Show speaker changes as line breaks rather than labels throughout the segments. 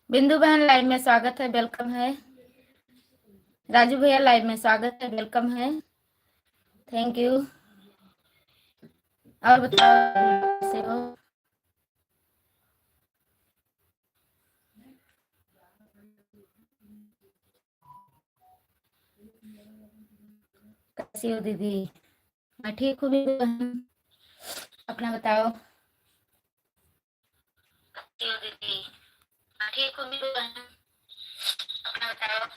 बिंदु बहन लाइव में स्वागत है, वेलकम है। राजू भैया लाइव में स्वागत है, वेलकम है, थैंक यू। और बताओ कैसे हो? कैसी हो दीदी? मैं ठीक हूँ बिंदु बहन, अपना बताओ। कैसी हो दीदी? मैं ठीक हूँ बिंदु बहन, अपना बताओ।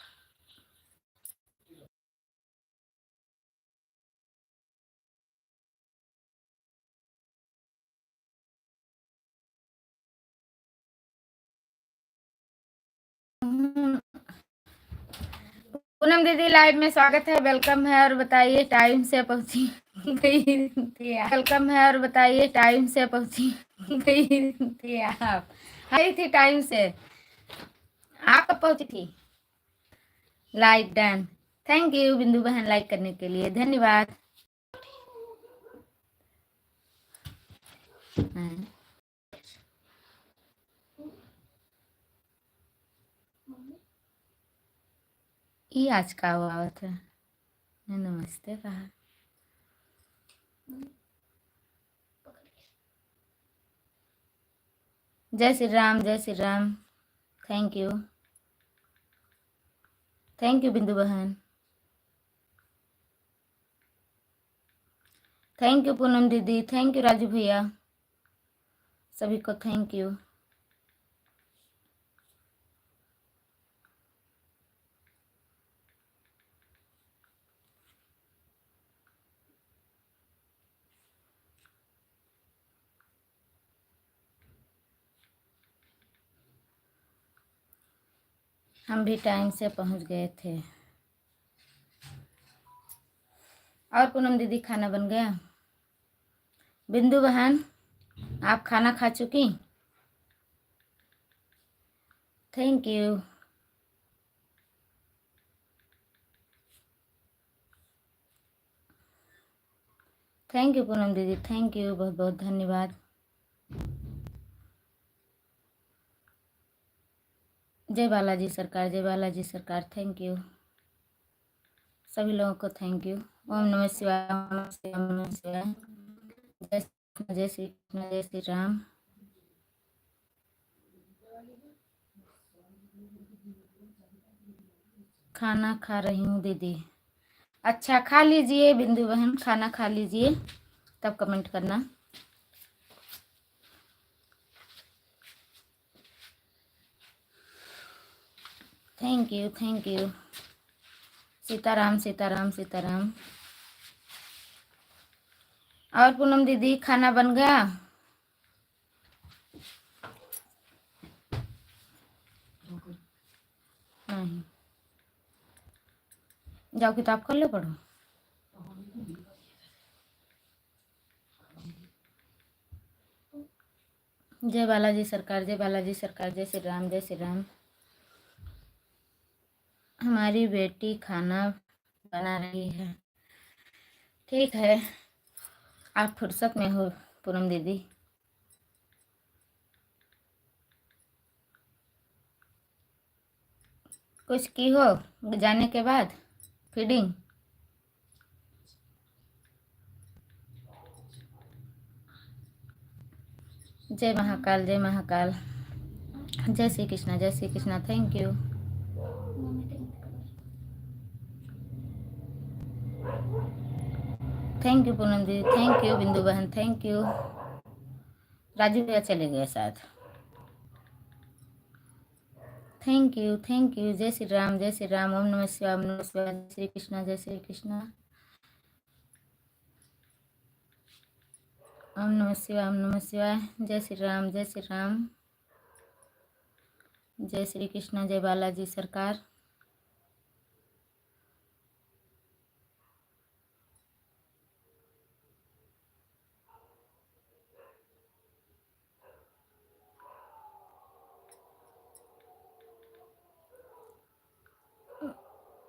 पूनम दीदी लाइव में स्वागत है, वेलकम है। और बताइए टाइम से पहुंची गई थी आप? वेलकम है। और बताइए टाइम से पहुंची गई थी आप? आई थी टाइम से। आप कब पहुंची थी? Like done, thank you Bindu बहन लाइक करने के लिए, धन्यवाद। ये आज का हुआ था, नमस्ते कहा। जय श्री राम, जय Shri Ram, thank you, thank you Bindu बहन, थैंक यू पूनम दीदी, थैंक यू राजू भैया, सभी को थैंक यू। हम भी टाइम से पहुंच गए थे। और पूनम दीदी खाना बन गया? बिंदु बहन आप खाना खा चुकी? Thank you, thank you Poonam दीदी, थैंक यू, बहुत बहुत धन्यवाद। जय बालाजी सरकार, जय बालाजी सरकार, थैंक यू सभी लोगों को, थैंक यू। ओम नमः शिवाय, ओम नमः शिवाय, ओम नमः शिवाय। जय श्री कृष्ण, जय श्री कृष्ण, जय श्री राम। खाना खा रही हूँ दीदी। अच्छा खा लीजिए बिंदु बहन, खाना खा लीजिए तब कमेंट करना। Thank you, thank you. Sitaram, Sitaram, Sitaram. और पूनम दीदी खाना बन गया? नहीं, जाओ किताब कर लो, पढ़ो। जय बालाजी सरकार, जय बालाजी सरकार, जय श्री राम, जय श्री राम। हमारी बेटी खाना बना रही है। ठीक है, आप फुर्सत में हो पूनम दीदी? कुछ की हो जाने के बाद फीडिंग? जय महाकाल, जय महाकाल, जय श्री कृष्णा, जय Shri Krishna, thank you. Thank you Poonam दीदी, थैंक यू बिंदु बहन, थैंक यू। राजू भैया चले गए साथ, थैंक यू, थैंक यू। जय श्री राम, जय श्री राम, ओम नमः शिवाय, ओम नमः शिवाय, जय श्री कृष्णा, जय श्री कृष्णा, ओम नमः शिवाय, ओम नमः शिवाय, जय श्री राम, जय श्री राम, जय श्री कृष्ण, जय बालाजी सरकार।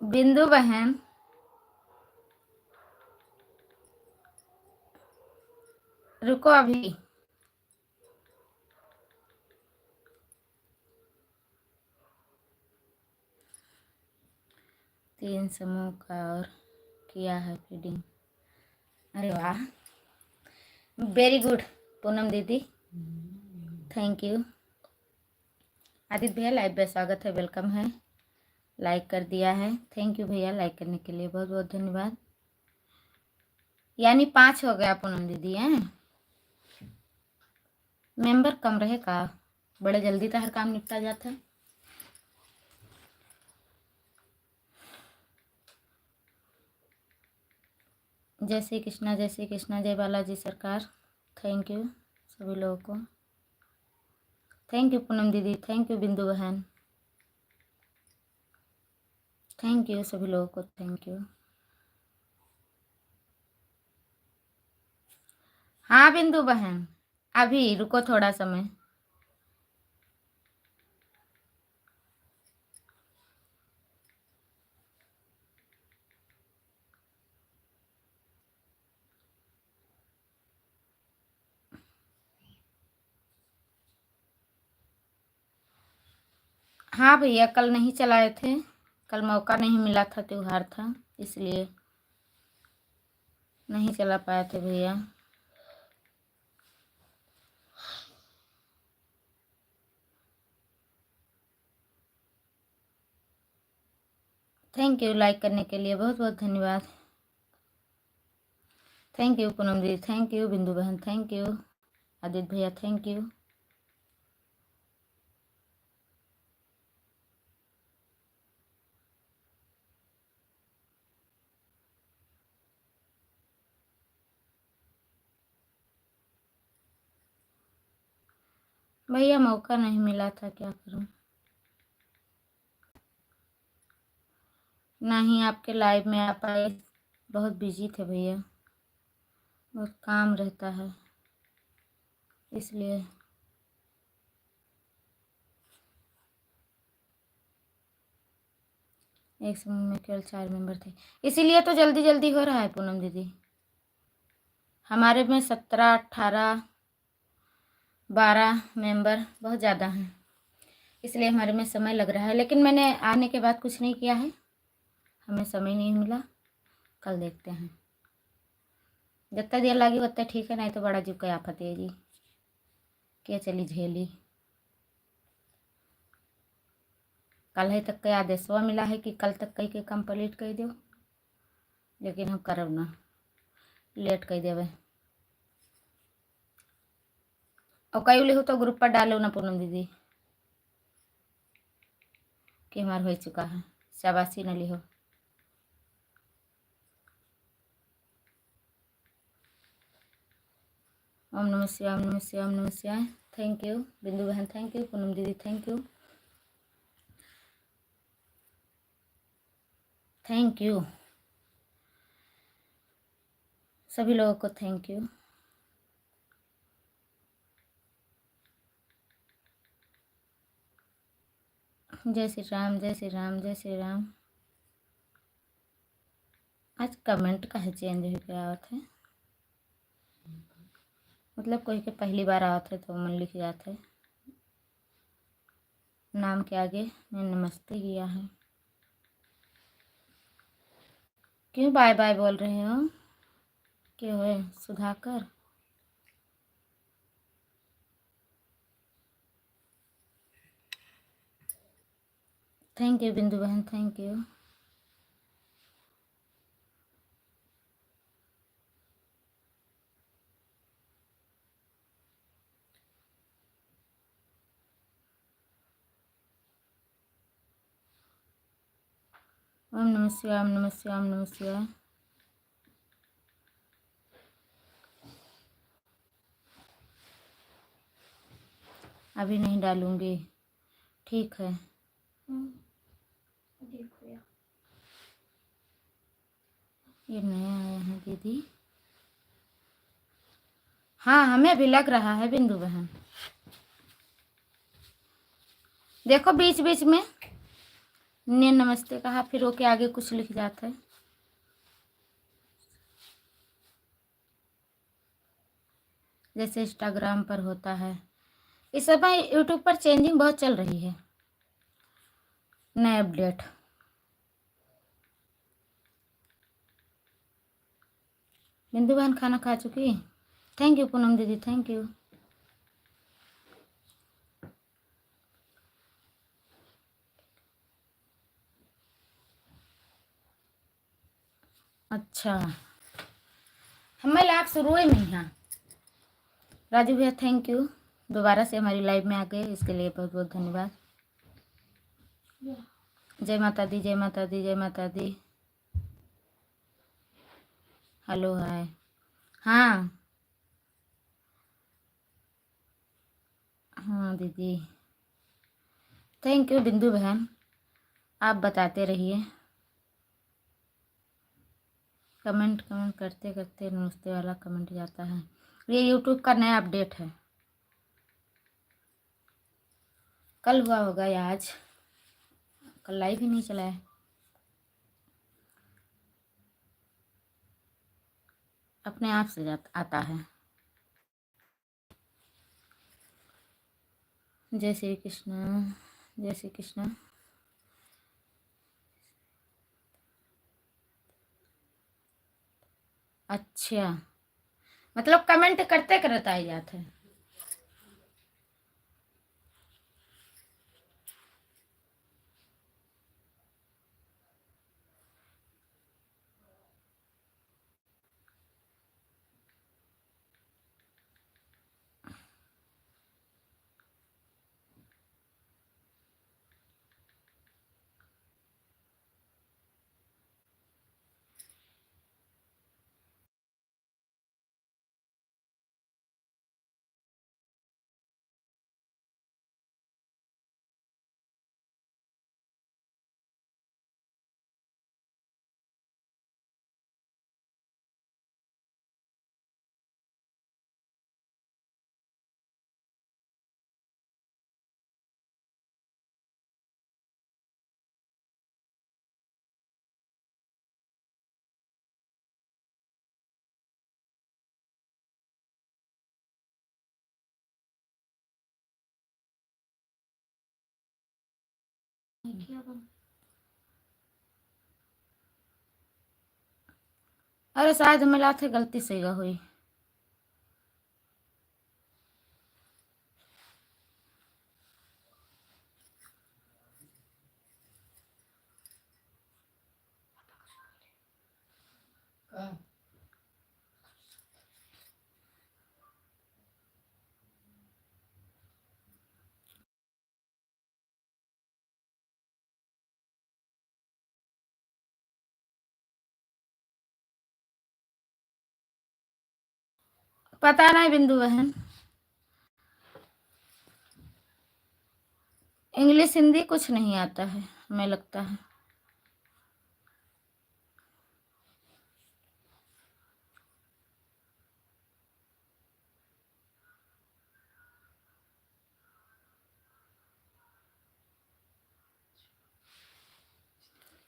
बिंदु बहन रुको अभी, 3 समूह का और किया है फीडिंग। अरे वाह, वेरी गुड पूनम दीदी, थैंक यू। आदित्य भैया लाइव में स्वागत है, वेलकम है, लाइक कर दिया है, थैंक यू भैया लाइक करने के लिए, बहुत बहुत धन्यवाद। यानी 5 हो गया पूनम दीदी हैं। मेंबर कम रहे का, बड़े जल्दी तो हर काम निपटा जाता है। जय श्री कृष्णा, जय श्री कृष्णा, जय बालाजी सरकार, थैंक यू सभी लोगों को, थैंक यू पूनम दीदी, थैंक यू बिंदु बहन, थैंक यू सभी लोगों को, थैंक यू। हाँ बिंदु बहन, अभी रुको थोड़ा समय। हाँ भैया, कल नहीं चलाए थे, कल मौका नहीं मिला था, त्योहार था इसलिए नहीं चला पाए थे भैया। थैंक यू लाइक करने के लिए, बहुत बहुत धन्यवाद, थैंक यू पूनम दीदी, थैंक यू बिंदु बहन, थैंक यू आदित्य भैया, थैंक यू। भैया मौका नहीं मिला था, क्या करूं, नहीं आपके लाइव में आ पाए, बहुत बिजी थे भैया, बहुत काम रहता है इसलिए। एक समूह में केवल 4 मेंबर थे, इसीलिए तो जल्दी जल्दी हो रहा है पूनम दीदी। हमारे में 17, 18, 12 मेंबर बहुत ज़्यादा हैं, इसलिए हमारे में समय लग रहा है, लेकिन मैंने आने के बाद कुछ नहीं किया है, हमें समय नहीं मिला, कल देखते हैं, जितना देर लगी उतना ठीक है, नहीं तो बड़ा जीव का आफत है जी, क्या चली झेली। कल है तक का आदेशवा मिला है कि कल तक कई के कंप्लीट कर दो, लेकिन हम करब ना, लेट कर देवे, और कई लिखो तो ग्रुप पर डालो ना पूनम दीदी कि हमार हो चुका है, शाबाशी न लिहो। ओम नमः शिवाय, ओम नमः शिवाय, ओम नमः शिवाय, थैंक यू बिंदु बहन, थैंक यू पूनम दीदी, थैंक यू, थैंक यू सभी लोगों को, थैंक यू। जय श्री राम, जय श्री राम, जय श्री राम। आज कमेंट का है चेंज हो गया आवत है, मतलब कोई के पहली बार आवत है तो मन लिख जाता है, नाम के आगे मैंने नमस्ते किया है। क्यों बाय बाय बोल रहे हो, क्यों है सुधाकर? थैंक यू बिंदु बहन, थैंक यू। ओम नमः शिवाय, ओम नमः शिवाय, ओम नमः शिवाय। अभी नहीं डालूंगी, ठीक है। ये नया आया है दीदी, हाँ हमें भी लग रहा है बिंदु बहन, देखो बीच बीच में ने नमस्ते कहा, फिर वो के आगे कुछ लिख जाता है, जैसे इंस्टाग्राम पर होता है। इस समय यूट्यूब पर चेंजिंग बहुत चल रही है, नए अपडेट। बिंदु बहन खाना खा चुकी? थैंक यू पूनम दीदी, थैंक यू। अच्छा, हमें लाइव शुरू में ही। हाँ राजू भैया थैंक यू, दोबारा से हमारी लाइव में आ गए, इसके लिए बहुत बहुत धन्यवाद। जय माता दी, जय माता दी, जय माता दी। Hello hi. हाँ हाँ दीदी, थैंक यू बिंदु बहन, आप बताते रहिए। कमेंट कमेंट करते करते नमस्ते वाला कमेंट जाता है। ये यूट्यूब का नया अपडेट है, कल हुआ होगा या आज, कल लाइव ही नहीं चला है। अपने आप से आता है। जय श्री कृष्ण, जय श्री कृष्ण। अच्छा, मतलब कमेंट करते करते आ जाते हैं। अरे शायद मिला थे, गलती से हुई। पता नहीं बिंदु बहन, इंग्लिश हिंदी कुछ नहीं आता है हमें लगता है।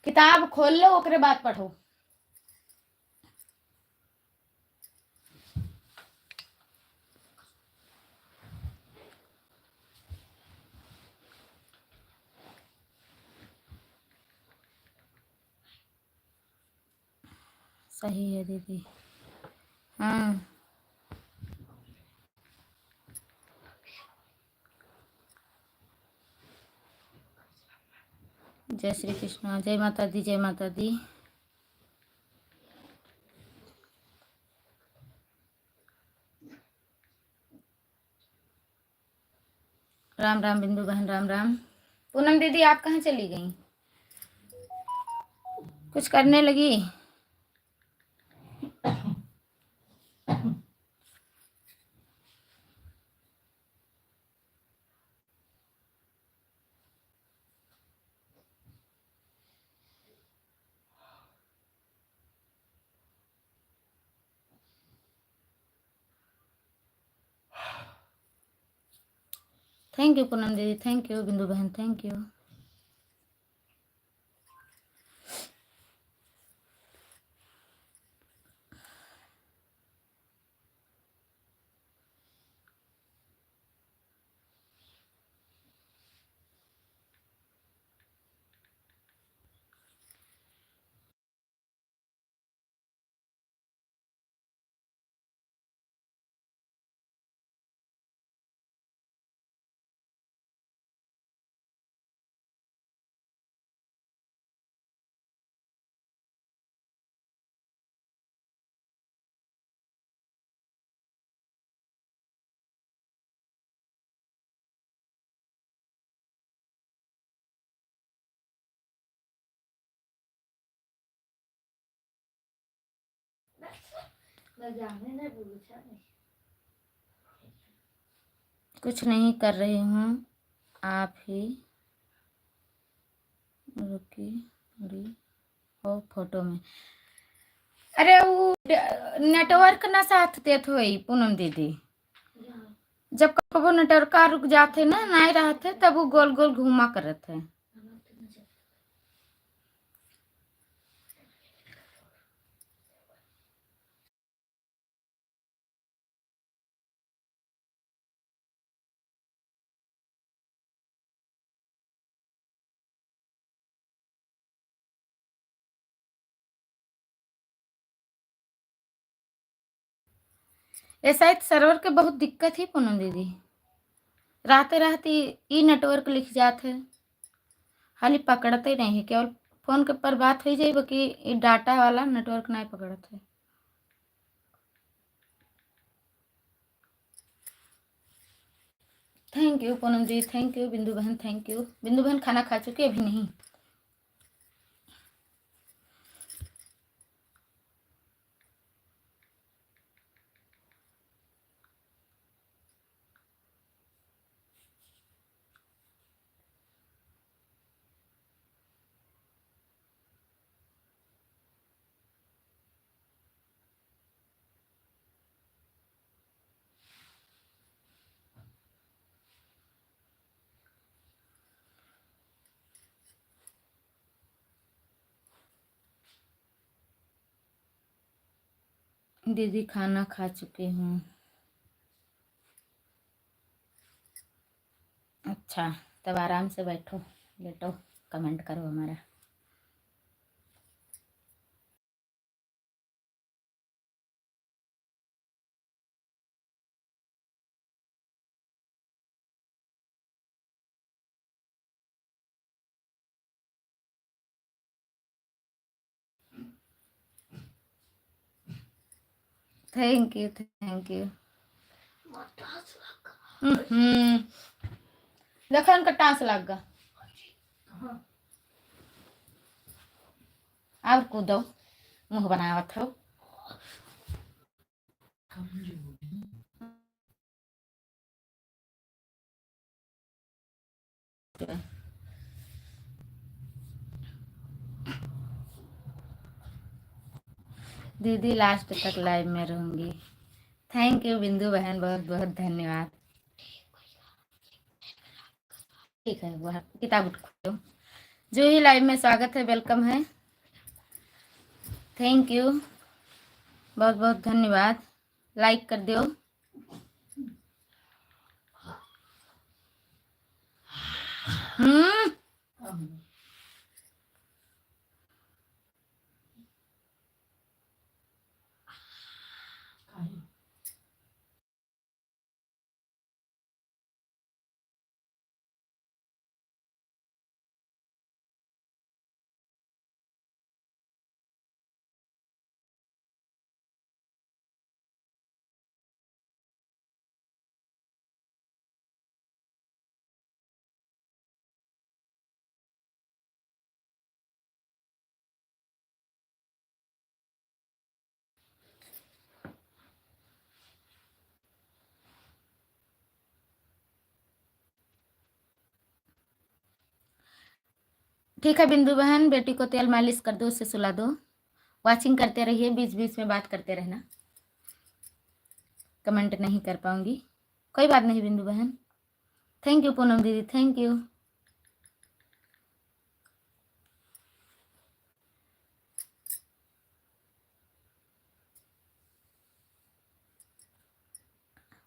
किताब खोल लो ओकरे बाद पढ़ो। सही है दीदी। हाँ जय श्री कृष्ण, जय माता दी, जय माता दी। राम राम बिंदु बहन, राम राम। पूनम दीदी आप कहाँ चली गई? कुछ करने लगी? थैंक यू पूनम दीदी, थैंक यू बिंदु बहन, थैंक यू। कुछ नहीं कर रही हूँ, आप ही रुकी रही हो फोटो में। अरे वो नेटवर्क ना साथ देत होई पूनम दीदी। जब कबो नेटवर्क रुक जाते ना नहीं रहते तब वो गोल गोल घूमा करत है। ऐसा ही सर्वर के बहुत दिक्कत ही पूनम दीदी। रहते रहते ई नेटवर्क लिख जाते है, खाली पकड़ते नहीं है। केवल फोन के पर बात हो जाए कि डाटा वाला नेटवर्क नहीं पकड़ते। Thank you Poonam ji, thank you Bindu बहन, थैंक यू। बिंदु बहन खाना खा चुकी अभी नहीं? दीदी खाना खा चुकी हूँ। अच्छा, तब आराम से बैठो, लेटो, कमेंट करो हमारा। Thank you, thank you. देखो उनका टांस लग गया। और कूदो, मुंह बनावत हो। दीदी लास्ट तक लाइव में रहूंगी। थैंक यू बिंदु बहन, बहुत बहुत धन्यवाद। ठीक है, वह किताब उठाओ। जो ही लाइव में स्वागत है, वेलकम है। थैंक यू, बहुत बहुत धन्यवाद। लाइक कर दो। ठीक है बिंदु बहन, बेटी को तेल मालिश कर दो, उसे सुला दो। वाचिंग करते रहिए, बीच बीच में बात करते रहना। कमेंट नहीं कर पाऊंगी, कोई बात नहीं बिंदु बहन। थैंक यू पूनम दीदी, थैंक यू।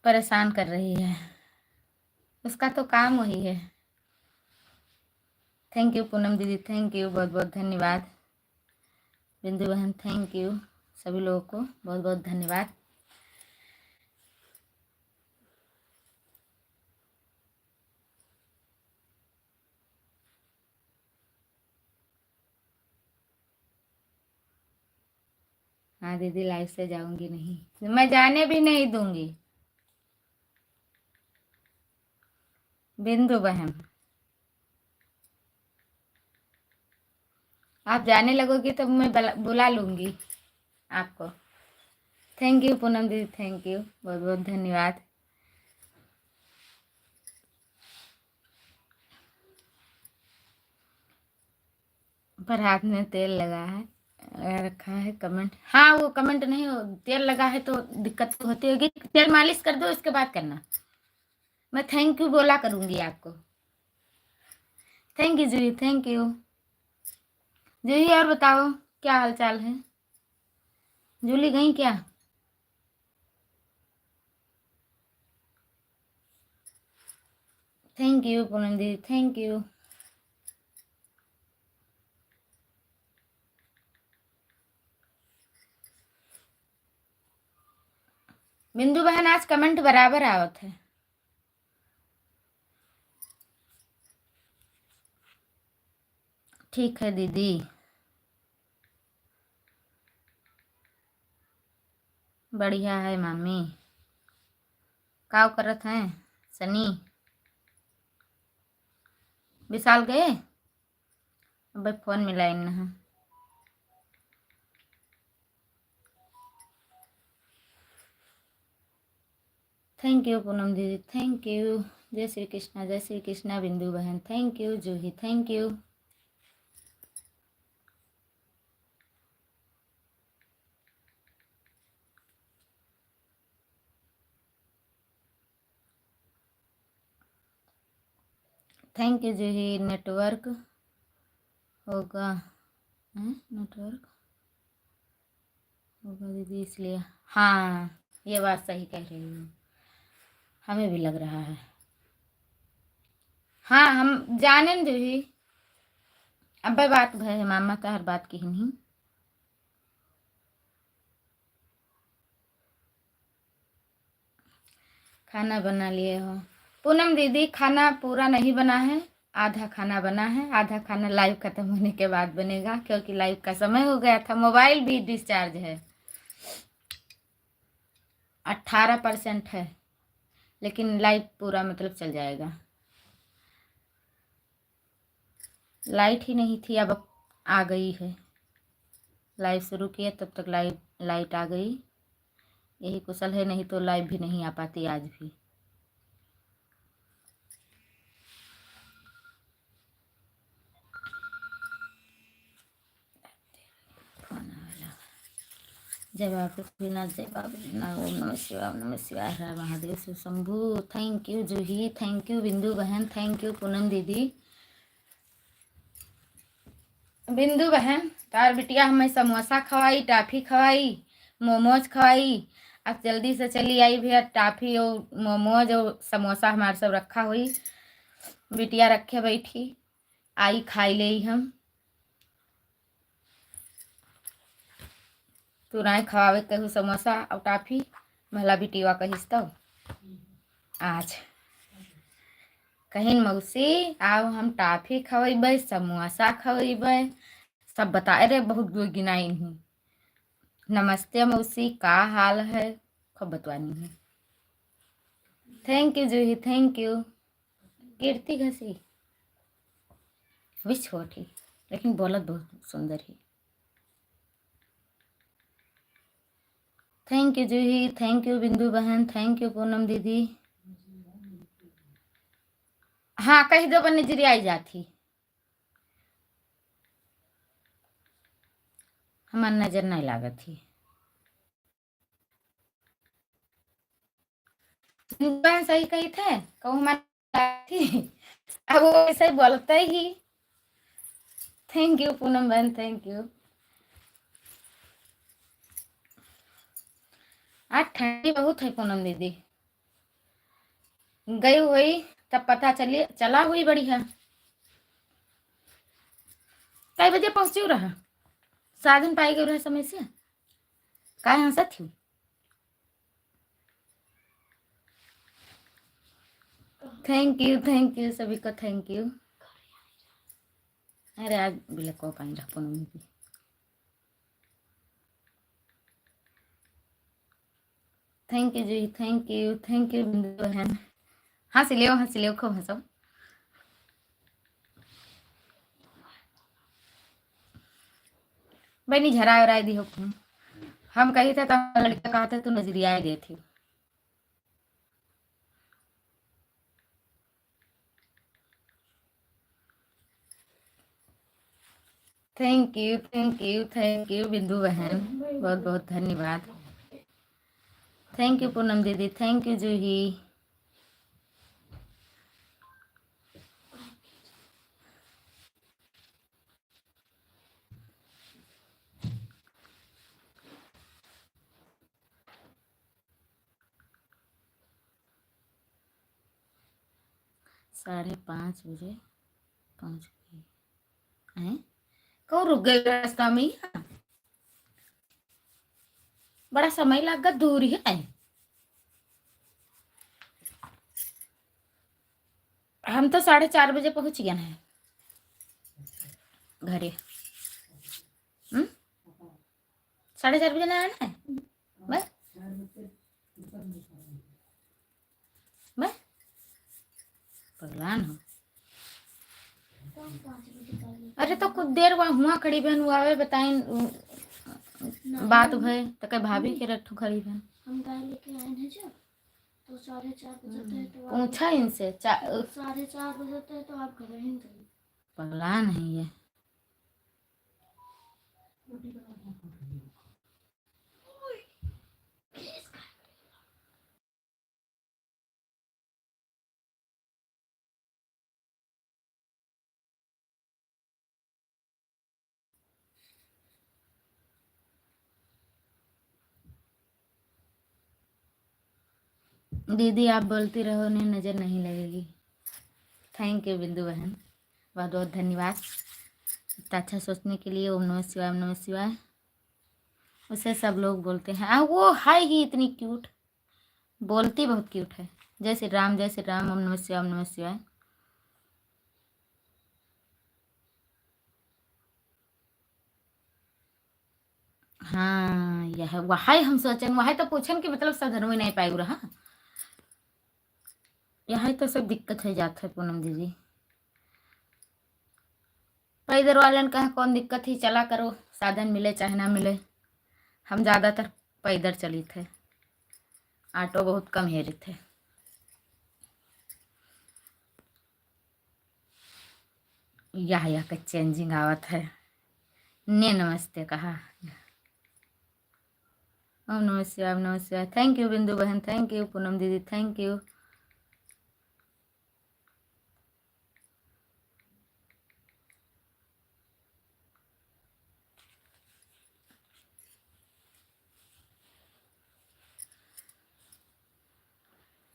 परेशान कर रही है, उसका तो काम वही है। थैंक यू पूनम दीदी, थैंक यू, बहुत बहुत धन्यवाद। बिंदु बहन थैंक यू, सभी लोगों को बहुत बहुत धन्यवाद। हाँ दीदी, लाइव से जाऊंगी नहीं, मैं जाने भी नहीं दूंगी बिंदु बहन। आप जाने लगोगी तो मैं बुला लूंगी आपको। थैंक यू पूनम दीदी, थैंक यू, बहुत बहुत धन्यवाद। पर हाथ में तेल लगा है, रखा है कमेंट। हाँ वो कमेंट नहीं हो, तेल लगा है तो दिक्कत तो होती होगी। तेल मालिश कर दो, इसके बाद करना। मैं थैंक यू बोला करूंगी आपको। Thank you Juhi, thank you Juhi. और बताओ क्या हाल चाल है? जूली गई क्या? थैंक यू पूनम दीदी, थैंक यू। बिंदु बहन आज कमेंट बराबर आवत है। ठीक है दीदी। बढ़िया है मामी। काव करत हैं सनी? विशाल गए? अब फोन मिला इन। थैंक यू पूनम दीदी, थैंक यू। जय श्री कृष्णा, जय श्री कृष्णा बिंदु बहन, thank you. Juhi thank you. Thank you Juhi. Network होगा, नेटवर्क होगा दीदी इसलिए। हाँ ये बात सही कह रही हूँ, हमें भी लग रहा है। हाँ हम जाने न जूही। अब बात भय मामा तो हर बात की नहीं। खाना बना लिए हो? पूनम दीदी खाना पूरा नहीं बना है, आधा खाना बना है। आधा खाना लाइव खत्म होने के बाद बनेगा, क्योंकि लाइव का समय हो गया था। मोबाइल भी डिस्चार्ज है, 18% है, लेकिन लाइव पूरा मतलब चल जाएगा। लाइट ही नहीं थी, अब आ गई है। लाइव शुरू किया तब तक लाइट आ गई। यही कुशल है, नहीं तो लाइव भी नहीं आ पाती आज भी। जय बाबूनाथ, जय बाबूनाथ, ओम नमः शिवाय, ओम नमः शिवाय, हर Mahadev Shiv Shambhu. Thank you Juhi, thank you Bindu बहन, थैंक यू पूनम दीदी। बिंदु बहन तार बिटिया हमें समोसा खवाई, टाफी खवाई, मोमोज खवाई। अब जल्दी से चली आई भैया, टाफी और मोमोज और समोसा हमारे सब रखा हुई। बिटिया रखे बैठी आई, खाई ले हम। तू ना खवावे कहू समोसा और टाफी, भला बिटिया कहिस तो आज कहीं मौसी आओ हम टाफी खवेबै, समोसा खवेबै, सब बताए रे बहुत दूर गिनाई हूँ। नमस्ते मौसी, का हाल है? खूब बतवानी है। Thank you Juhi, thank you. Kirti घसी भी छोटी, लेकिन बोलत बहुत सुंदर है। Thank you Juhi, thank you Bindu बहन, थैंक यू पूनम दीदी। हाँ कही दो बन नजरी आई जाती, हमार नजर नहीं लागत थी। बहन सही कही थे, कहूँ हमारी थी। अब वो ऐसे ही बोलते ही। थैंक यू पूनम बहन, थैंक यू। आज ठंडी बहुत है पूनम दीदी। गई हुई तब पता चला हुई बढ़िया। कई बजे पहुंची रहा? साधन पाई गई रहा समय से, का हंसत थी। थैंक यू सभी को, थैंक यू। अरे आज बिल्कुल को पानी रहा पूनम दीदी। थैंक यू जी, थैंक यू बिंदु बहन। हंस लियो खूब हंसो। बनी झरा उरा दी हो खूब। हम कही थे तो लड़का कहा था, तू नजरिया दे थी। Thank you thank you thank you Bindu बहन, बहुत बहुत धन्यवाद। थैंक यू पूनम दीदी, थैंक यू जूही। साढ़े 5 बजे पहुंच गई हैं। कौन रुक गए रास्ता में? बड़ा समय लग गया, दूर ही है। हम तो 4:30 बजे पहुंच गए हैं घरे। 4:30 बजे ना आना है बस। बस भगवान हो। अरे तो कुछ देर वहाँ हुआ खड़ी बहन हुआ है, बताई बात भय तो कह भाभी के रखो खड़ी बहन। हम गाय लेके आए हैं जब, तो 4:30 बजे तो पूछा इनसे 4:30 बजे तो आप घर ही थे। पगला नहीं है। दीदी आप बोलती रहो, उन्हें नज़र नहीं लगेगी। थैंक यू बिंदु बहन, बहुत बहुत धन्यवाद इतना अच्छा सोचने के लिए। ओम नमः शिवाय, ओम नमः शिवाय। उसे सब लोग बोलते हैं, वो है ही इतनी क्यूट, बोलती बहुत क्यूट है। जय श्री राम, जय श्री राम, ओम नमः शिवाय, ओम नमः शिवाय। हाँ यह वहाई हम सोचन, वहाई तो पूछन कि मतलब साधन में नहीं पाई रहा। यहाँ तो सब दिक्कत हो जाता है पूनम दीदी। पैदल वालन कहा कौन दिक्कत ही, चला करो, साधन मिले चाहे ना मिले। हम ज़्यादातर पैदल चली थे, ऑटो बहुत कम हेरे थे। यह का चेंजिंग आवत है। ने नमस्ते कहा। ओम नमः शिवाय, ओम नमः शिवाय। थैंक यू बिंदु बहन, थैंक यू पूनम दीदी, thank you.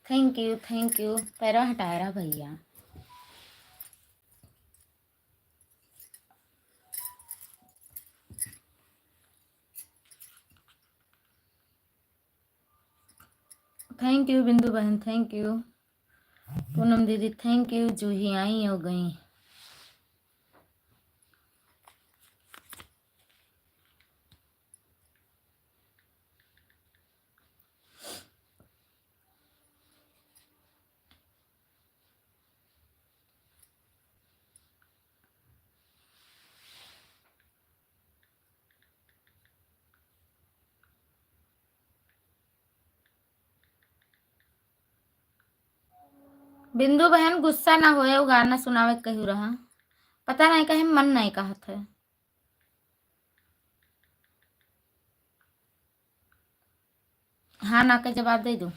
Thank you thank you. Para हटाया रहा भैया। थैंक यू बिंदु बहन, थैंक यू पूनम दीदी, थैंक यू। जूही आई हो गई। बिंदु बहन गुस्सा ना होए, वो गाना सुनावे कहू रहा, पता नहीं कहे मन नहीं कहा था। हाँ ना के जवाब दे दूं।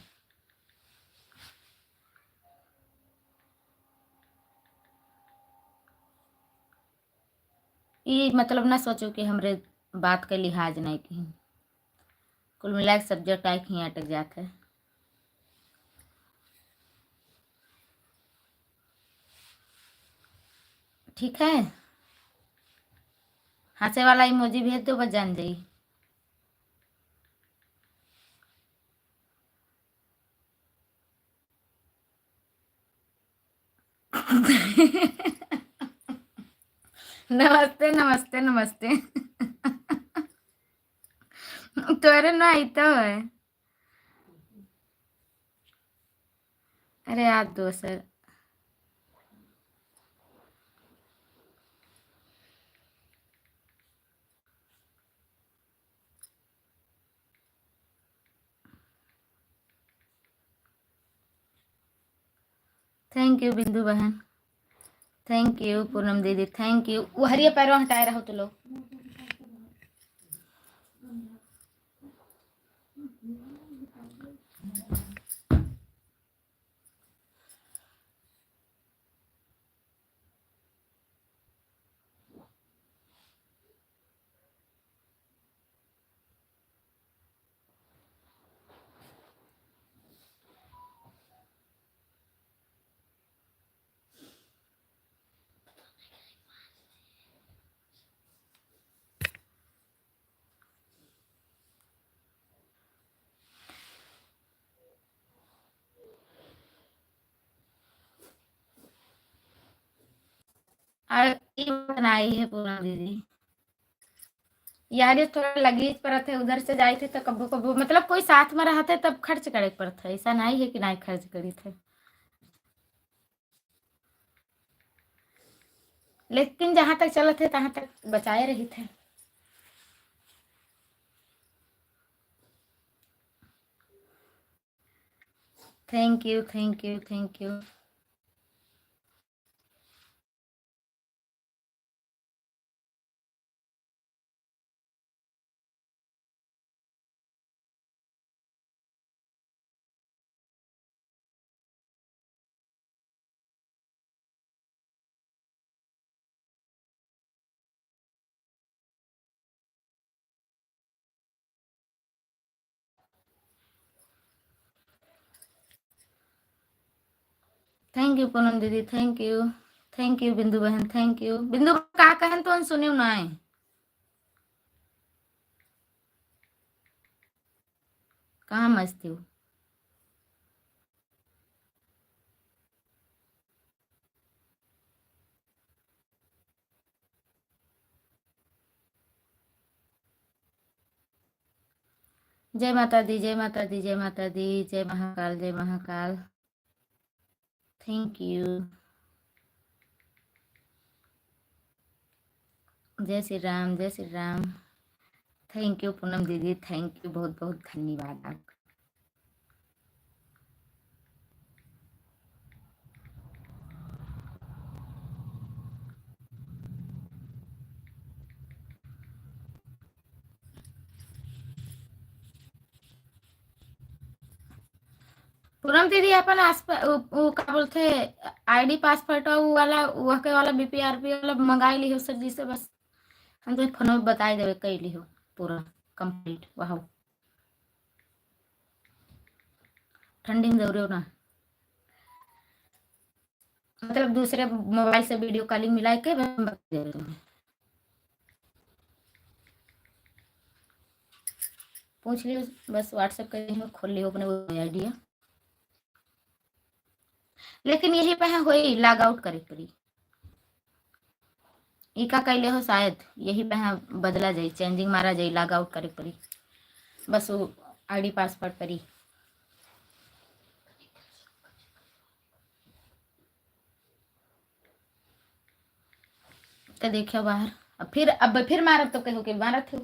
ये मतलब ना सोचो कि हमरे बात के लिहाज नहीं की, कुल मिला के सब्जेक्ट आए ही अटक जाते है। ठीक है, हंसे वाला इमोजी भेज दो, बस जान जाई। नमस्ते नमस्ते नमस्ते। तोरे ना आई तो है। अरे यार दो सर। थैंक यू बिंदु बहन, थैंक यू पूनम दीदी, थैंक यू। वो हरिया पैरों हटाए रहो तो लोग। ये बनाई है पूनम दीदी। यार ये थोड़ा लगेज पर थे, उधर से जाए थे तो कबू कबू मतलब कोई साथ में रहते तब खर्च करे पर था, ऐसा नहीं है कि नहीं खर्च करी थे, लेकिन जहां तक चले थे तहां तक बचाए रही थे। Thank you, thank you, thank you. Thank you Poonam दीदी, thank you, thank you Bindu बहन, थैंक यू। बिंदु का कहन तो सुनियो ना, कहाँ मस्ती हो। जय माता दी, जय माता दी, जय माता दी, जय महाकाल, जय महाकाल। Thank you. जय श्री राम, जय श्री राम। थैंक यू पूनम दीदी, थैंक यू, बहुत बहुत धन्यवाद आपका। पूनम दीदी अपन आस वो का बोलते आईडी पासवर्ड वो वाला वह के वाला बीपीआरपी वाला मंगाई ली हो सर जी से, बस हम तो फोन में बताई देवे कई ली हो पूरा कंप्लीट। वाह, ठंडी में जरूर ना, मतलब दूसरे मोबाइल से वीडियो कॉलिंग मिला के मैं बता दे रही हूँ। पूछ लियो, बस व्हाट्सएप कर खोल लियो अपने वो आइडिया, लेकिन यही पे हो लॉग आउट करे पड़ी। इका कैले हो शायद यही पे बदला जाए, चेंजिंग मारा जाए, लॉग आउट करे पड़ी, बस वो आईडी पासवर्ड करी तो देखियो बाहर। अब फिर मारब तो कहो कि मारत हो,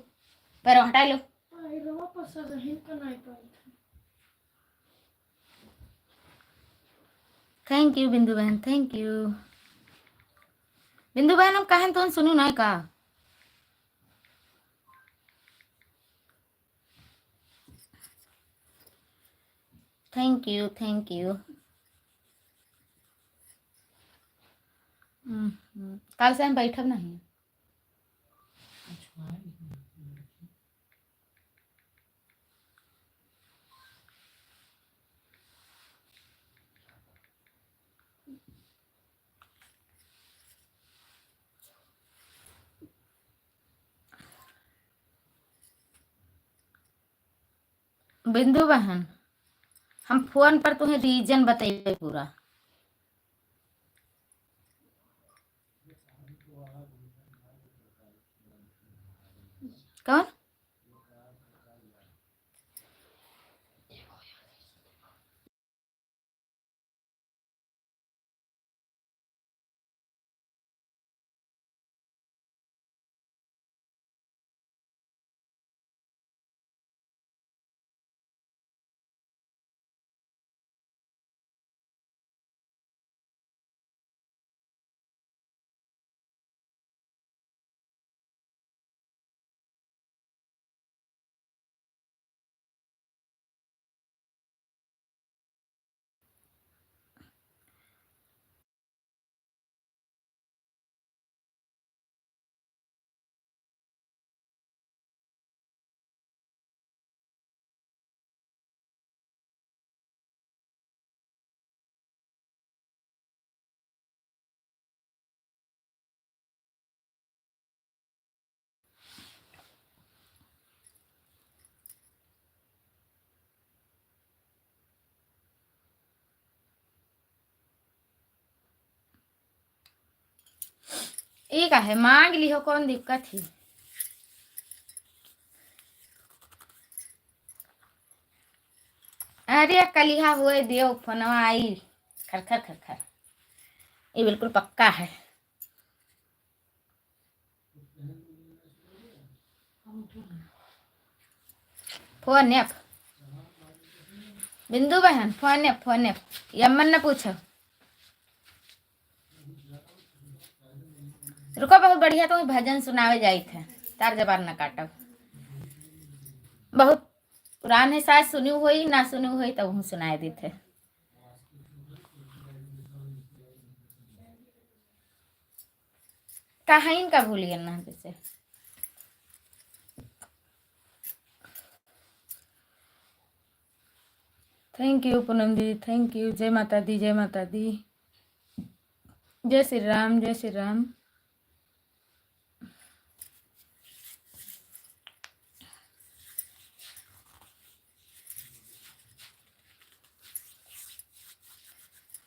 पर हटा लो। थैंक यू बिंदु बहन, थैंक यू बिंदु बहन। हम कहन तो सुनू ना का। Thank you, thank you. कल से हम बैठब नहीं। बिंदु बहन हम फोन पर तुम्हें रीजन बताइए पूरा। कौन? ये का है मांग ली हो, कौन दिक्कत ही। अरे कलिहा हुए दियो फोनवा आई खरखर खरखर, ये बिल्कुल पक्का है। फोन एप बिंदु बहन, फोन एप यमन ने पूछो। रुको बहुत बढ़िया, तो भजन सुनावे जाई थे, तार जबान न काटब। बहुत पुरान है, शायद सुनी हुई ना सुनी हुई तब हम सुनाए दी थे। कहाँ इनका भूलिए ना जैसे। Thank you Poonam the, thank you. जय माता दी, जय माता दी, जय श्री राम, जय श्री राम।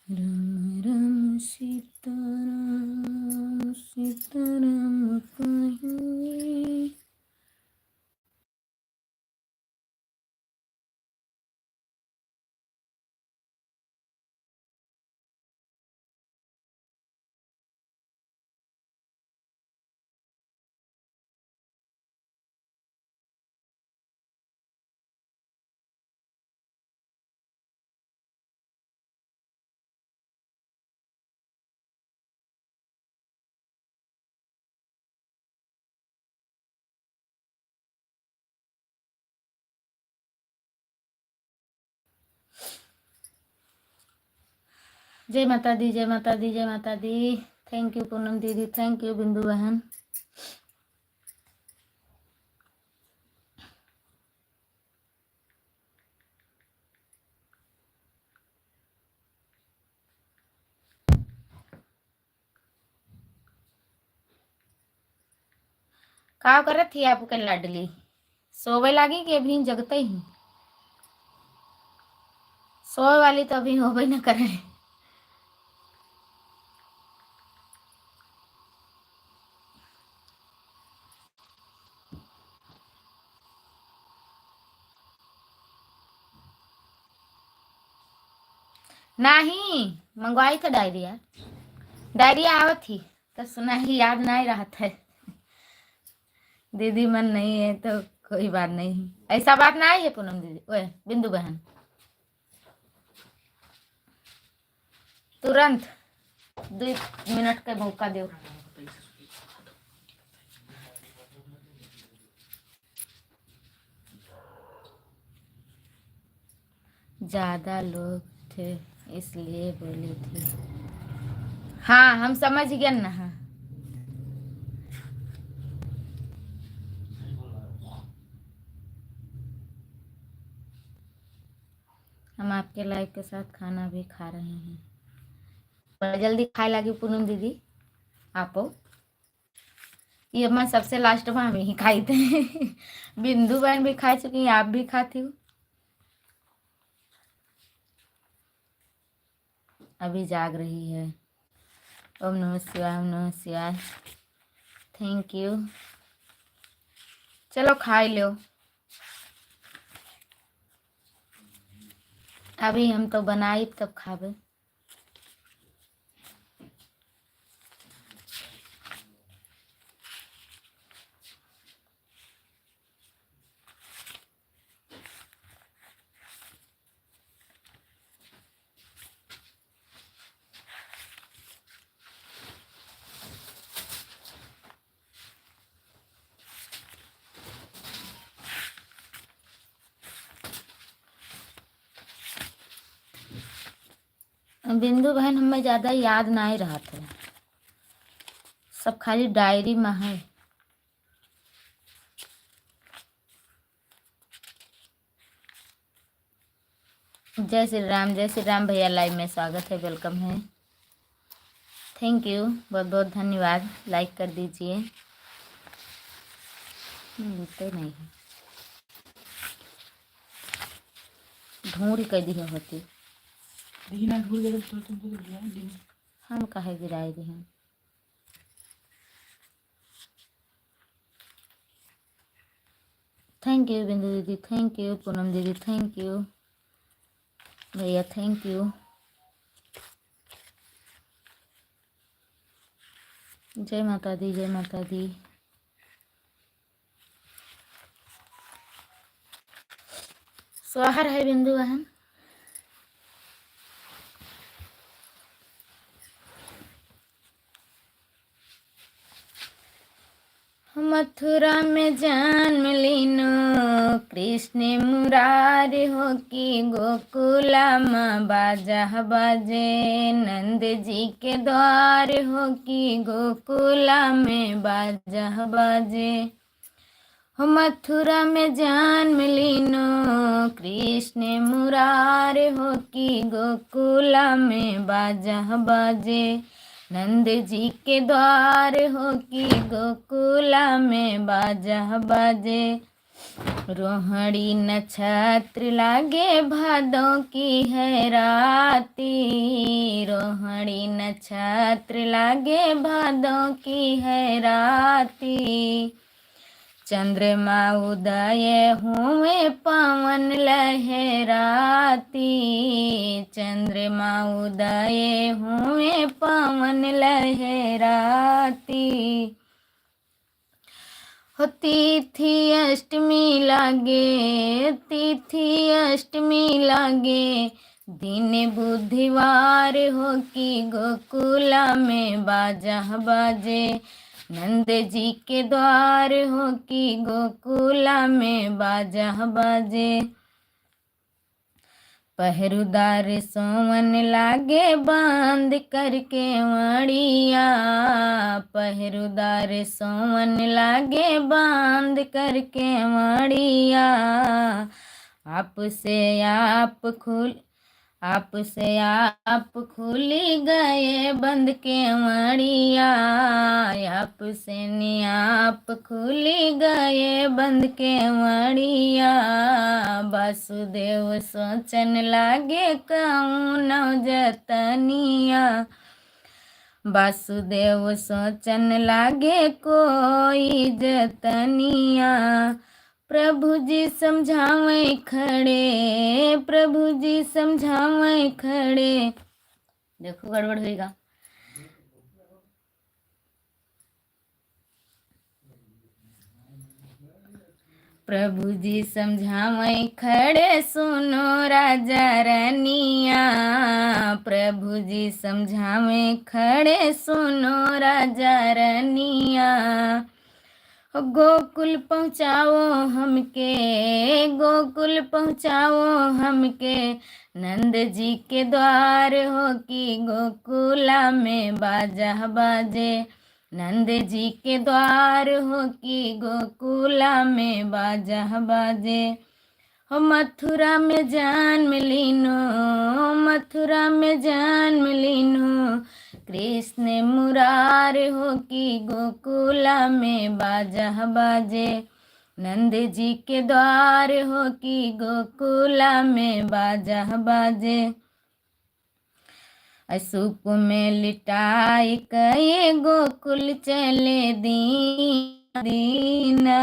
राम राम सीताराम, सीताराम कहीं। जय माता दी, जय माता दी, जय माता दी। थैंक यू पूनम दीदी, थैंक यू बिंदु बहन। का करत थी आपके लाडली, सोवे लागी कि अभी जगते ही। सोए वाली तो अभी होबे न करे। नहीं मंगवाई था डायरिया, डायरिया आवत थी तो सुना ही, याद नहीं रहा था। दीदी मन नहीं है तो कोई बात नहीं, ऐसा बात नहीं है पूनम दीदी, ओए बिंदु बहन। तुरंत 2 मिनट का मौका दो। ज्यादा लोग थे इसलिए बोली थी। हाँ हम समझ गए ना। हाँ हम आपके लाइव के साथ खाना भी खा रहे हैं। बड़ा जल्दी खाए लगी पूनम दीदी आपो। ये मैं सबसे लास्ट में हम ही खाई थे। बिंदु बहन भी खा चुकी, आप भी खाती हो। अभी जाग रही है। ओम नमः शिवाय, ओम नमः शिवाय। Thank you. चलो खाई लो। अभी हम तो बनाई तब खावे। बिंदु बहन हमें ज्यादा याद नहीं रहा था, सब खाली डायरी में है। जय श्री राम, जय श्री राम भैया, लाइव में स्वागत है, वेलकम है। थैंक यू, बहुत बहुत धन्यवाद। लाइक कर दीजिए। मिलते नहीं है, ढूंढ कर दी होती। हम काहे गिराए दी हैं। थैंक यू बिंदु दीदी, थैंक यू पूनम दीदी, थैंक यू भैया, थैंक यू। जय माता दी, जय माता दी। स्वाहर है बिंदु बहन। मथुरा में जन्म लीनो कृष्ण मुरारी हो की गोकुला माँ बाजा बाजे, नंद जी के द्वार हो की गोकुला में बाजा बाजे। मथुरा में जन्म लीनो कृष्ण मुरारी हो की गोकुला में बाजा बाजे, नंद जी के द्वार हो की गोकुला में बाजा बाजे। रोहिणी नक्षत्र लागे भादों की है राती, रोहिणी नक्षत्र लागे भादों की है राती। चंद्रमा उदय हुए पवन लहराती, चंद्रमा उदय हुए पवन लहराती। हो तिथि अष्टमी लागे, तिथि अष्टमी लागे, दिन बुधवार हो की गोकुला में बाजा बाजे, नंद जी के द्वार हो की गोकुला में बाजा बाजे। पहरुदार सोवन लागे बांध करके मड़िया, पहरुदार सोवन लागे बांध करके मड़िया। आप खुली गए बंद के मड़िया, आप खुली गए बंद के मड़िया। वासुदेव सोचन लागे कहूँ नवजतनिया, वासुदेव सोचन लागे कोई जतनिया। प्रभु जी समझावे खड़े, प्रभु जी समझावे खड़े। देखो गड़बड़ होगा। प्रभु जी समझावे खड़े सुनो राजा रानिया, प्रभु जी समझावे खड़े सुनो राजा रानिया। गोकुल पहुँचाओ हमके, गोकुल पहुँचाओ हमके, नंद जी के द्वार हो की गोकुला में बाजा बाजे, नंद जी के द्वार हो की गोकुला में बाजा बाजे। हो मथुरा में जन्म लीनो, मथुरा में जन्म लीनो, कृष्ण मुरार हो की गोकुला में बाजा बाजे, नंद जी के द्वार हो की गोकुला में बाजा बाजे। सूप में लिटाई कए गोकुल चले दीना,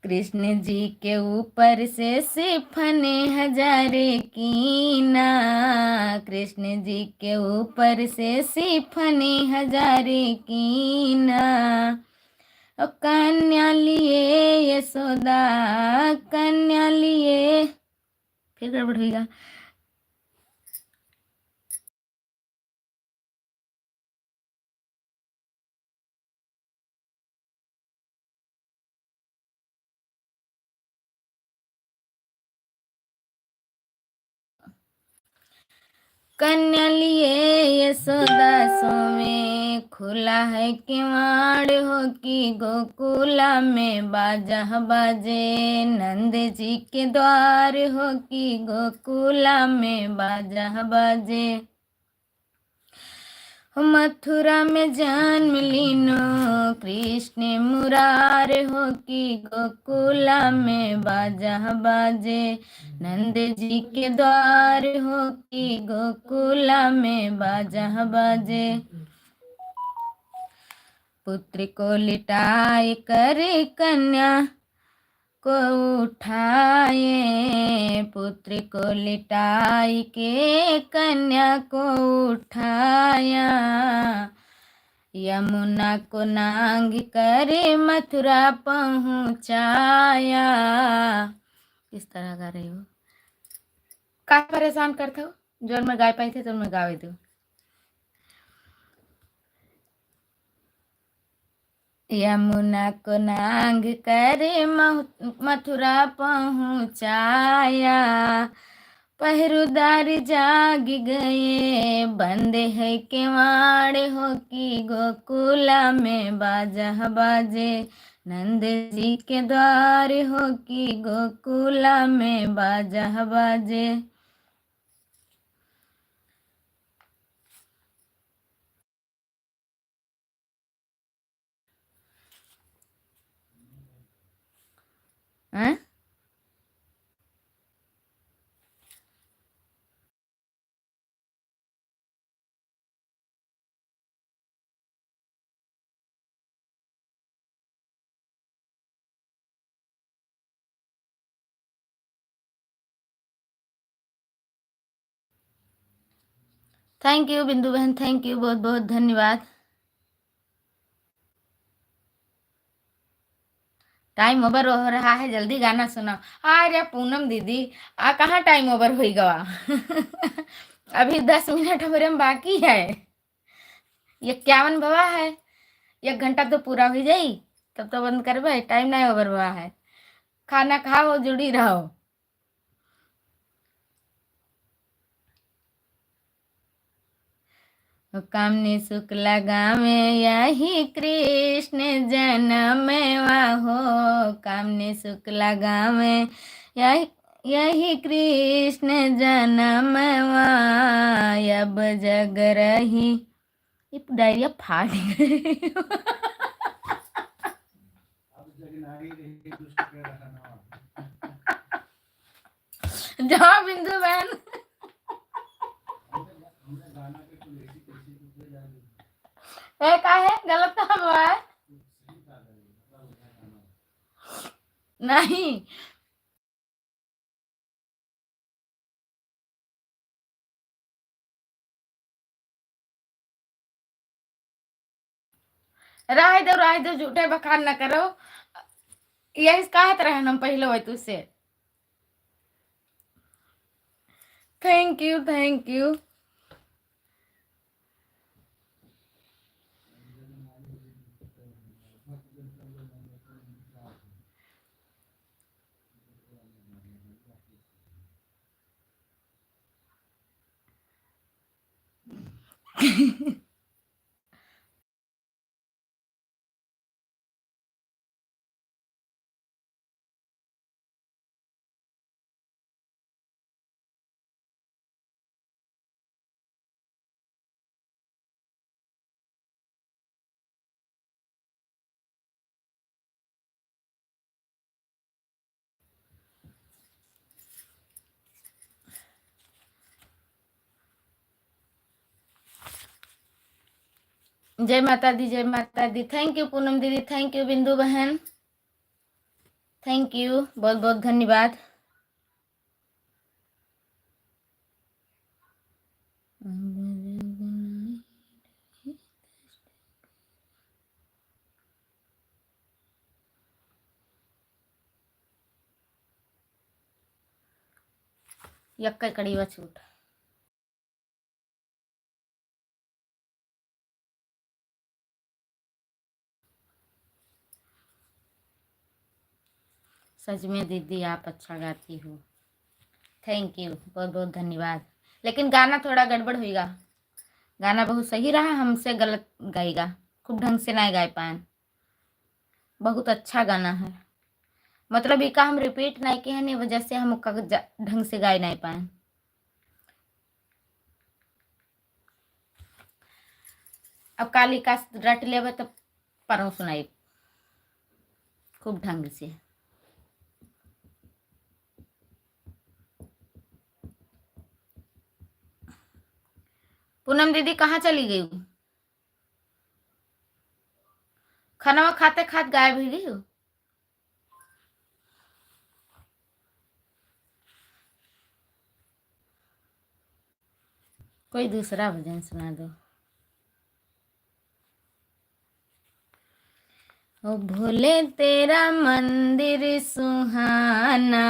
कृष्ण जी के ऊपर से सिफने हजारे कीना, कृष्ण जी के ऊपर से सिफने हजारे कीना। कन्या लिए यशोदा, कन्या लिए, फिर गड़बड़ होगा। कन्या लिए यशोदा सोमे, खुला है किवाड़ हो की गोकुला में बाजा बाजे, नंद जी के द्वार हो की गोकुला में बाजा बाजे। मथुरा में जन्म लीनो कृष्ण मुरार हो की गोकुला में बाजा बाजे, नंद जी के द्वार हो की गोकुला में बाजा बाजे। पुत्र को लिटाए करे कन्या को उठाए, पुत्र को लिटाई के कन्या को उठाया, यमुना को नांग करे मथुरा पहुँचाया। किस तरह गा रही हो? का परेशान करते हो? जो मैं गाय पाई थे तो मैं गावे दू। यमुना को नांग करे मथुरा पहुँचाया, पहरुदार जाग गए बंदे है केवाड़ हो कि गोकुला में बाजा बाजे, नंद जी के द्वार हो कि गोकुला में बाजा बाजे। हैं? थैंक यू बिंदु बहन, थैंक यू, बहुत बहुत धन्यवाद। टाइम ओवर हो रहा है, जल्दी गाना सुनाओ। अरे पूनम दीदी, कहाँ टाइम ओवर हुई गवा अभी 10 मिनट हमारे में बाकी है। 51 भवा है, 1 घंटा तो पूरा हो जाई, तब तो बंद करबे। टाइम नहीं ओवर हुआ है। खाना खाओ, जुड़ी रहो। कामनी शुक्ला गावे यही कृष्ण जन्म हो, कामनी शुक्ला गावे यही कृष्ण जन्म, अब जग रही। ये डायरिया फाड़ गई जाओ बिंदु बहन का है गलत कहाँ हुआ है? नहीं, रह दो झूठे बखान न करो। यही कहत रहे हम पहले हो तुझसे। Thank you, thank you. जय माता दी, जय माता दी। थैंक यू पूनम दीदी, थैंक यू बिंदु बहन, थैंक यू, बहुत बहुत धन्यवाद। यक्का कड़ी व छूट। सच में दीदी आप अच्छा गाती हो, थैंक यू, बहुत बहुत धन्यवाद। लेकिन गाना थोड़ा गड़बड़ होगा। गाना बहुत सही रहा, हमसे गलत गाएगा, खूब ढंग से ना गाए पाए। बहुत अच्छा गाना है, मतलब इका हम रिपीट नहीं किए हैं, वजह से हम ढंग से गाए नहीं पाए। अब काली का रट लेवे तो परों सुनाई खूब ढंग से। पूनम दीदी कहाँ चली गई? खाना खाते खाते गायब ही गई हो। कोई दूसरा भजन सुना दो। ओ भोले तेरा मंदिर सुहाना,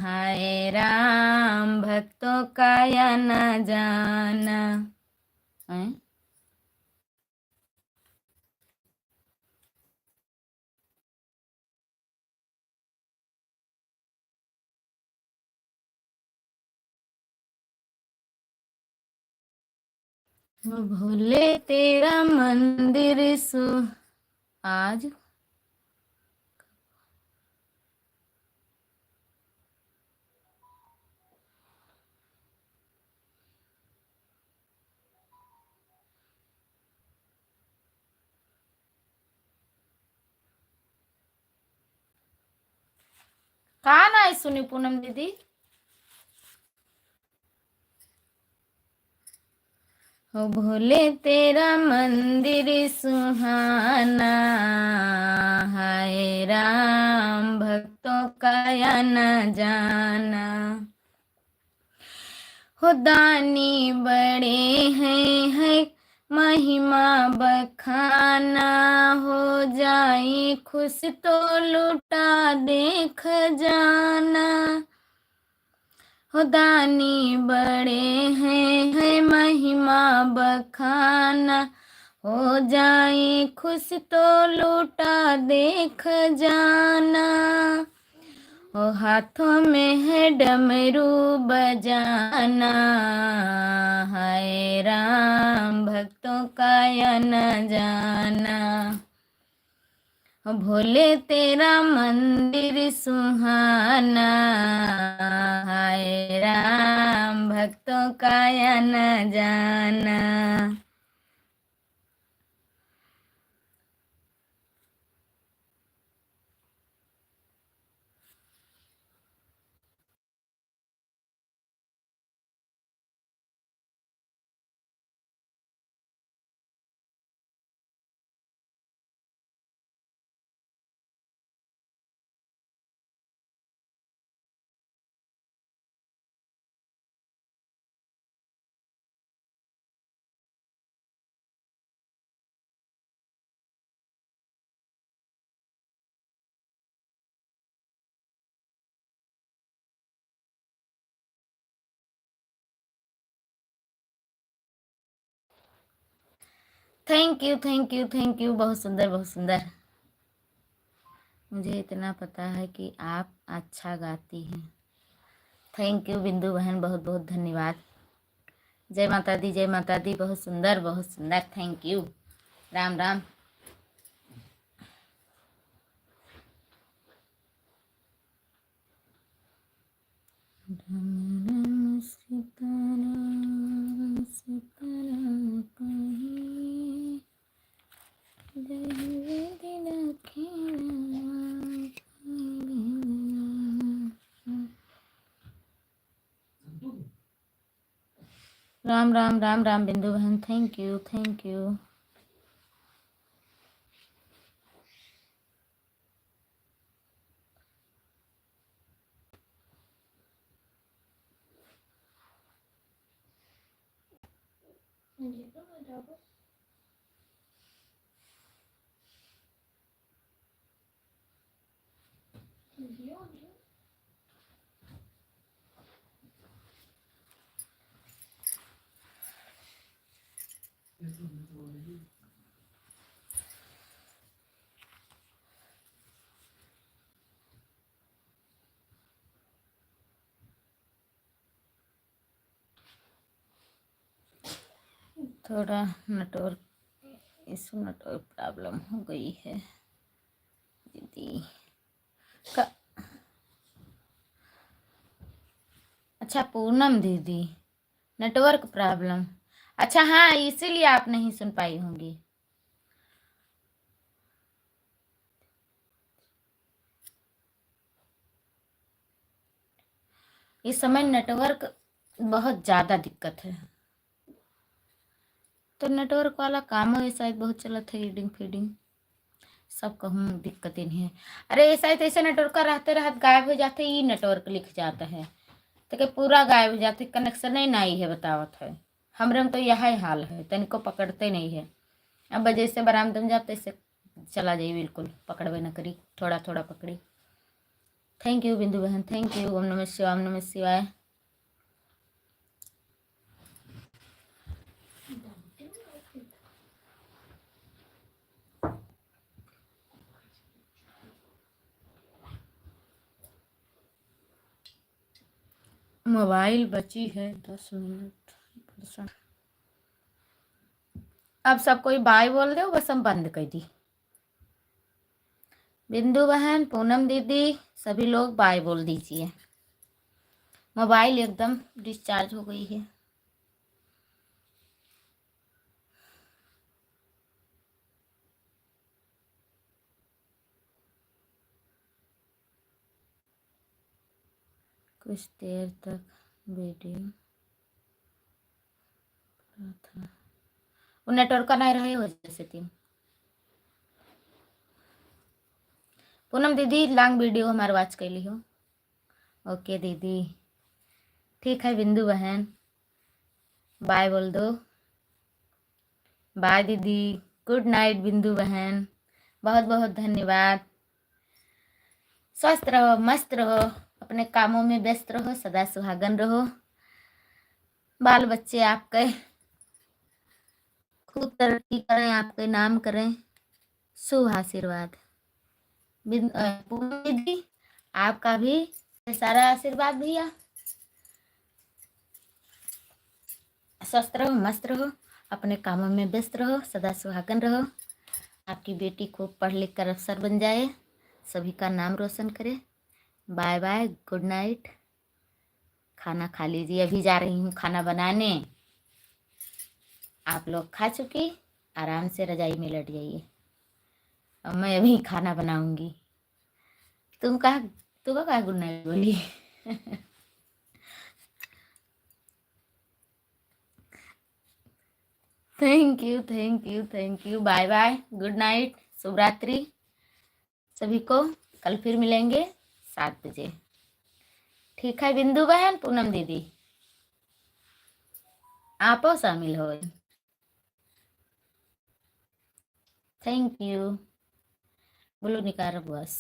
हाय राम भक्तों का या न जाना। हैं? ओ भोले तेरा मंदिर आज कहाँ ना सुनी पूनम दीदी। ओ भोले तेरा मंदिर सुहाना, हाय राम भक्तों का या न जाना। हो दानी बड़े हैं महिमा बखाना, हो जाए खुश तो लुटा देख जाना। हो दानी बड़े हैं महिमा बखाना, हो जाए खुश तो लूटा देख जाना। ओ हाथों में है डमरू बजाना, हाय राम भक्तों का या न जाना। ओ भोले तेरा मंदिर सुहाना, हाय राम भक्तों का या न जाना। Thank you thank you thank you, बहुत सुंदर बहुत सुंदर। मुझे इतना पता है कि आप अच्छा गाती हैं। थैंक यू बिंदु बहन, बहुत बहुत धन्यवाद। जय माता दी, जय माता दी। बहुत सुंदर बहुत सुंदर, थैंक यू। राम राम। राम राम सीताराम सीताराम कहीं, जय दिन खेला। राम राम राम राम बिंदु बहन, थैंक यू थैंक यू। थोड़ा नेटवर्क इशू, नेटवर्क प्रॉब्लम हो गई है दीदी का। अच्छा पूनम दीदी, नेटवर्क प्रॉब्लम। अच्छा हाँ, इसीलिए आप नहीं सुन पाई होंगी। इस समय नेटवर्क बहुत ज़्यादा दिक्कत है, तो नेटवर्क वाला काम है शायद बहुत चलत है, रीडिंग फीडिंग। सब कहूँ दिक्कत ही नहीं है। अरे ऐसा तैसे नेटवर्क का रहते रहते गायब हो जाते, ये नेटवर्क लिख जाता है तो के पूरा गायब हो जाते, कनेक्शन ही नहीं है बतावत है। हमरे में तो यही हाल है, तनिको पकड़ते नहीं है। अब जैसे बरामद में जाते तैसे चला जाइए, बिल्कुल पकड़वे न करी, थोड़ा थोड़ा पकड़ी। थैंक यू बिंदु बहन, थैंक यू। ओम नमः शिवाय, ओम नमः शिवाय। मोबाइल बची है 10 मिनट। अब सब कोई बाय बोल दो, बस हम बंद कर दी। बिंदु बहन, पूनम दीदी, सभी लोग बाय बोल दीजिए। मोबाइल एकदम डिस्चार्ज हो गई है। कुछ देर तक वीडियो था, वो नेटवर्क नहीं रहे वजह से थी। पूनम दीदी लॉन्ग वीडियो हमारे वॉच कर ली हो। ओके दीदी, ठीक है। बिंदु बहन बाय बोल दो। बाय दीदी, गुड नाइट बिंदु बहन, बहुत बहुत धन्यवाद। स्वस्थ रहो, मस्त रहो, अपने कामों में व्यस्त रहो, सदा सुहागन रहो। बाल बच्चे आपके खूब तरक्की करें, आपके नाम करें, शुभ आशीर्वाद। पूनम दीदी आपका भी सारा आशीर्वाद भैया। स्वस्थ रहो, मस्त रहो, अपने कामों में व्यस्त रहो, सदा सुहागन रहो। आपकी बेटी खूब पढ़ लिख कर अफसर बन जाए, सभी का नाम रोशन करे। Bye bye, good night. खाना खा लीजिए, अभी जा रही हूँ खाना बनाने। आप लोग खा चुकी, आराम से रजाई में लेट जाइए, अब मैं अभी खाना बनाऊंगी। तुम कहा गुड नाइट बोली? Thank you, thank you, thank you. Bye bye, good night, शुभ रात्रि सभी को। कल फिर मिलेंगे 7 बजे। ठीक है बिंदु बहन, पूनम दीदी आपो शामिल हो। Thank you. बोलो निकार बस।